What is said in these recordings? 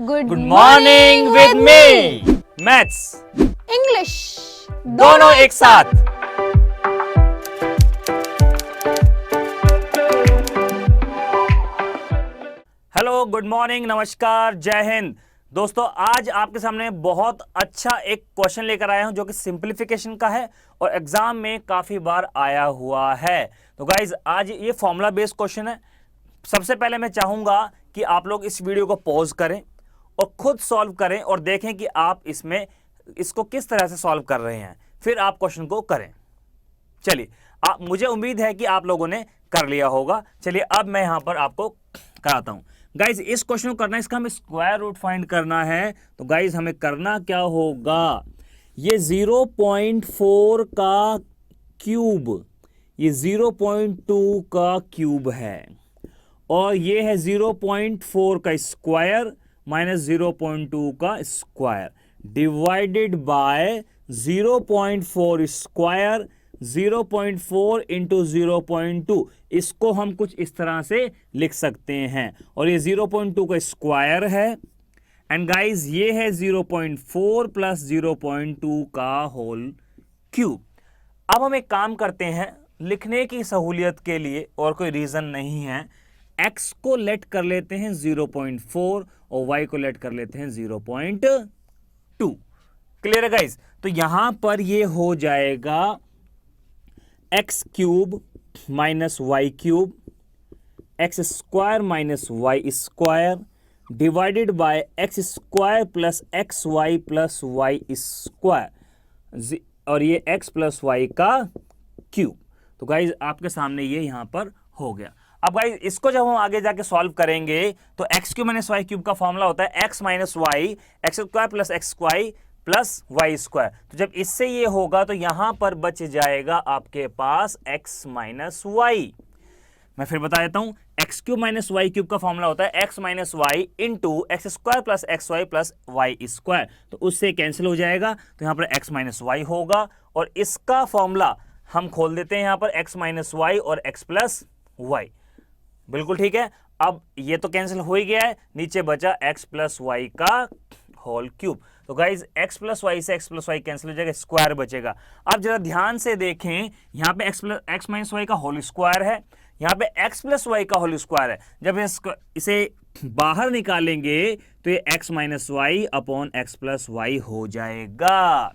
Good morning with me. Maths English दोनों एक साथ। हेलो, गुड मॉर्निंग, नमस्कार, जय हिंद। दोस्तों, आज आपके सामने बहुत अच्छा एक क्वेश्चन लेकर आया हूं जो कि सिंपलीफिकेशन का है और एग्जाम में काफी बार आया हुआ है। तो गाइज, आज ये फॉर्मूला बेस्ड क्वेश्चन है। सबसे पहले मैं चाहूंगा कि आप लोग इस वीडियो को पॉज करें और खुद सॉल्व करें और देखें कि आप इसको किस तरह से सॉल्व कर रहे हैं, फिर आप क्वेश्चन को करें। चलिए, मुझे उम्मीद है कि आप लोगों ने कर लिया होगा। चलिए, अब मैं यहां पर आपको कराता हूं। गाइज, इस क्वेश्चन को करना है, इसका हमें स्क्वायर रूट फाइंड करना है। तो गाइज, हमें करना क्या होगा, ये 0.4 का क्यूब, ये 0.2 का क्यूब है और ये है 0.4 का स्क्वायर माइनस 0.2 का square divided bye 0.4 square, 0.4 into 0.2। इसको हम कुछ इस तरह से लिख सकते हैं और ये 0.2 का स्क्वायर है एंड गाइज ये है 0.4 प्लस 0.2 का होल क्यूब। अब हम एक काम करते हैं, लिखने की सहूलियत के लिए और कोई रीजन नहीं है, x को लेट कर लेते हैं 0.4 और y को लेट कर लेते हैं 0.2। क्लियर है गाइस? तो यहां पर ये हो जाएगा x cube minus y cube, x square minus y square divided by x square plus x y plus y square और ये x प्लस वाई का क्यूब। तो गाइज, आपके सामने ये यहां पर हो गया। अब गाइज, इसको जब हम आगे जाके सॉल्व करेंगे तो x cube minus y cube का फॉर्मूला होता है x minus y x square plus x y plus y square. तो जब इससे ये होगा तो यहां पर बच जाएगा आपके पास एक्स माइनस वाई। मैं फिर बता देता हूं, x cube minus y cube का फॉर्मूला होता है x minus y into x square plus x y plus y square. तो उससे कैंसिल हो जाएगा, तो यहां पर एक्स माइनस वाई होगा और इसका फॉर्मूला हम खोल देते हैं यहां पर एक्स माइनस वाई और एक्स प्लस वाई। बिल्कुल ठीक है। अब ये तो कैंसिल हो ही गया है, नीचे बचा x प्लस वाई का होल क्यूब। तो गाइज, x प्लस वाई से x प्लस वाई कैंसिल हो जाएगा, स्क्वायर बचेगा। अब जरा ध्यान से देखें, यहां पे x माइनस वाई का होल स्क्वायर है, यहां पे x प्लस वाई का होल स्क्वायर है। जब इसे बाहर निकालेंगे तो ये x minus y upon x plus y हो जाएगा।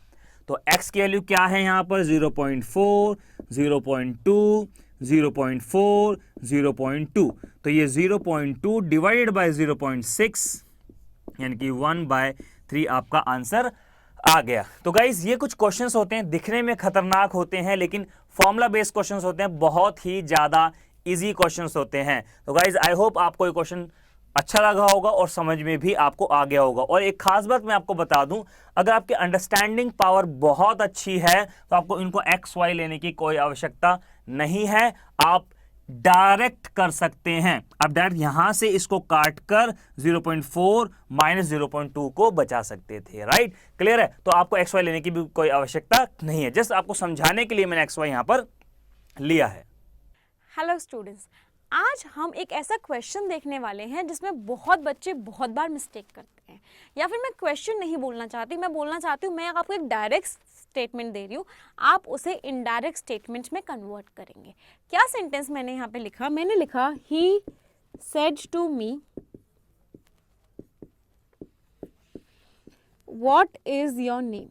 तो x की वैल्यू क्या है यहां पर 0.4, 0.2, 0.4, 0.2। तो ये 0.2 डिवाइडेड बाय 0.6 यानी कि 1/3 आपका आंसर आ गया। तो गाइज, ये कुछ क्वेश्चंस होते हैं, दिखने में खतरनाक होते हैं लेकिन फॉर्मूला बेस्ड क्वेश्चंस होते हैं, बहुत ही ज्यादा इजी क्वेश्चंस होते हैं। तो गाइज, आई होप आपको ये क्वेश्चन अच्छा लगा होगा और समझ में भी आपको आ गया होगा। और एक खास बात मैं आपको बता दूं, अगर आपकी अंडरस्टैंडिंग पावर बहुत अच्छी है तो आपको इनको एक्स वाई लेने की कोई आवश्यकता नहीं है, आप डायरेक्ट कर सकते हैं। अब डायरेक्ट यहां से इसको काटकर 0.4 माइनस 0.2 को बचा सकते थे। राइट? क्लियर है? तो आपको एक्स वाई लेने की भी कोई आवश्यकता नहीं है, जस्ट आपको समझाने के लिए मैंने एक्स वाई यहां पर लिया है। हेलो स्टूडेंट्स, आज हम एक ऐसा क्वेश्चन देखने वाले हैं जिसमें बहुत बच्चे बहुत बार मिस्टेक करते हैं। या फिर मैं क्वेश्चन नहीं बोलना चाहती, मैं बोलना चाहती हूँ, मैं आपको एक डायरेक्ट स्टेटमेंट दे रही हूँ, आप उसे इनडायरेक्ट स्टेटमेंट में कन्वर्ट करेंगे। क्या सेंटेंस मैंने यहाँ पे लिखा, मैंने लिखा he said to me what is your name.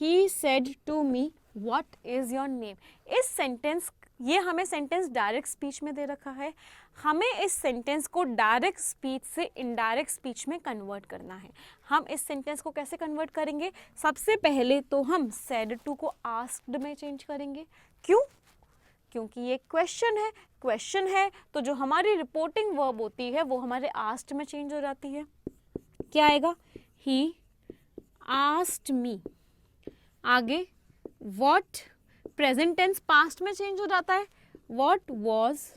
He said to me what is your name. इस सेंटेंस, ये हमें सेंटेंस डायरेक्ट स्पीच में दे रखा है, हमें इस सेंटेंस को डायरेक्ट स्पीच से इनडायरेक्ट स्पीच में कन्वर्ट करना है। हम इस सेंटेंस को कैसे कन्वर्ट करेंगे? सबसे पहले तो हम सेड टू को आस्क्ड में चेंज करेंगे। क्यों? क्योंकि ये क्वेश्चन है तो जो हमारी रिपोर्टिंग वर्ब होती है वो हमारे आस्क्ड में चेंज हो जाती है। क्या आएगा? He asked me. आगे What, प्रेजेंट टेंस पास्ट में चेंज हो जाता है, What was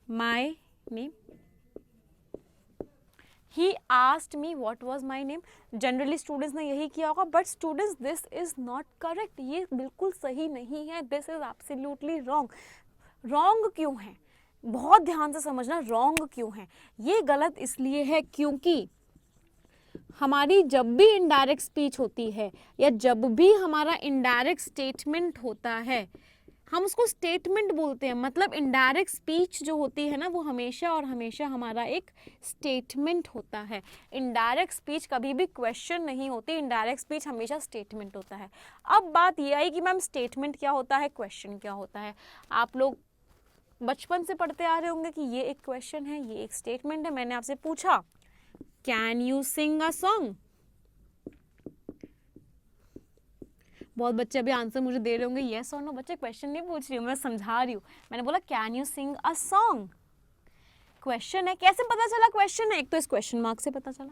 my name? He asked me what was my name. Generally students ने यही किया होगा, but students this is not correct, ये बिल्कुल सही नहीं है, this is absolutely wrong. Wrong क्यों है? बहुत ध्यान से समझना रॉन्ग क्यों है। ये गलत इसलिए है क्योंकि हमारी जब भी इनडायरेक्ट स्पीच होती है या जब भी हमारा इनडायरेक्ट स्टेटमेंट होता है, हम उसको स्टेटमेंट बोलते हैं। मतलब इनडायरेक्ट स्पीच जो होती है ना, वो हमेशा और हमेशा हमारा एक स्टेटमेंट होता है। इनडायरेक्ट स्पीच कभी भी क्वेश्चन नहीं होती, इनडायरेक्ट स्पीच हमेशा स्टेटमेंट होता है। अब बात ये आई कि मैम स्टेटमेंट क्या होता है, क्वेश्चन क्या होता है। आप लोग बचपन से पढ़ते आ रहे होंगे कि ये एक क्वेश्चन है, ये एक स्टेटमेंट है। मैंने आपसे पूछा can you sing a song. बहुत बच्चे अभी आंसर मुझे दे रहे होंगे यस और नो। बच्चे क्वेश्चन नहीं पूछ रही हूँ, मैं समझा रही हूँ। मैंने बोला can you sing a song, question है। कैसे पता चला क्वेश्चन है? एक तो इस क्वेश्चन मार्क से पता चला।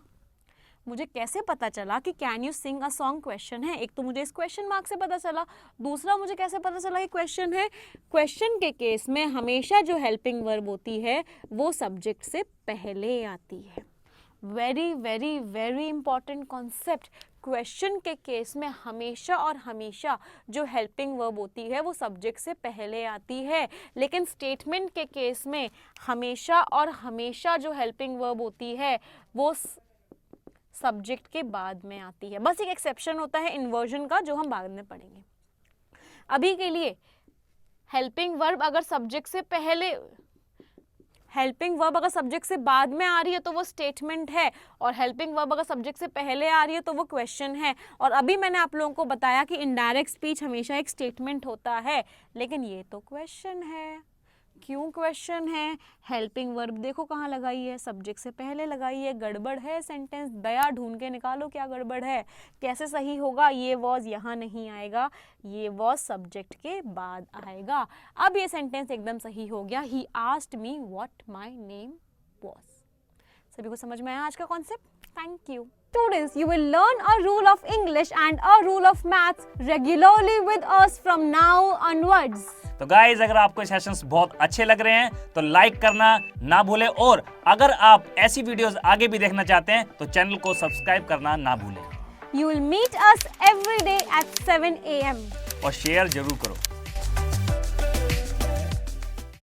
मुझे कैसे पता चला कि can you sing a song question है? एक तो मुझे इस क्वेश्चन मार्क से पता चला। दूसरा मुझे कैसे पता चला कि क्वेश्चन है? क्वेश्चन के केस में हमेशा जो हेल्पिंग वर्ब होती है वो सब्जेक्ट से पहले आती है। Very very very important concept. Question के केस में हमेशा और हमेशा जो हेल्पिंग वर्ब होती है वो सब्जेक्ट से पहले आती है, लेकिन स्टेटमेंट के केस में हमेशा और हमेशा जो हेल्पिंग वर्ब होती है वो सब्जेक्ट के बाद में आती है। बस एक एक्सेप्शन होता है इन्वर्जन का, जो हम बाद में पढ़ेंगे। अभी के लिए हेल्पिंग वर्ब अगर सब्जेक्ट से पहले, हेल्पिंग वर्ब अगर सब्जेक्ट से बाद में आ रही है तो वो स्टेटमेंट है, और हेल्पिंग वर्ब अगर सब्जेक्ट से पहले आ रही है तो वो क्वेश्चन है। और अभी मैंने आप लोगों को बताया कि इनडायरेक्ट स्पीच हमेशा एक स्टेटमेंट होता है, लेकिन ये तो क्वेश्चन है। क्यों क्वेश्चन है? हेल्पिंग वर्ब देखो कहाँ लगाई है, सब्जेक्ट से पहले लगाई है। गड़बड़ है सेंटेंस, दया ढूंढ के निकालो क्या गड़बड़ है। कैसे सही होगा? ये वॉज यहाँ नहीं आएगा, ये वॉज सब्जेक्ट के बाद आएगा। अब ये सेंटेंस एकदम सही हो गया। He asked me what my name was. सभी को समझ में आया आज का concept? Thank you. Students, you will learn a rule of English and a rule of maths regularly with us from now onwards. तो गाइज, अगर आपको सेशंस बहुत अच्छे लग रहे हैं तो लाइक करना ना भूलें, और अगर आप ऐसी वीडियोस आगे भी देखना चाहते हैं तो चैनल को सब्सक्राइब करना ना भूलें। You will meet us every day at 7 AM. और शेयर जरूर करो।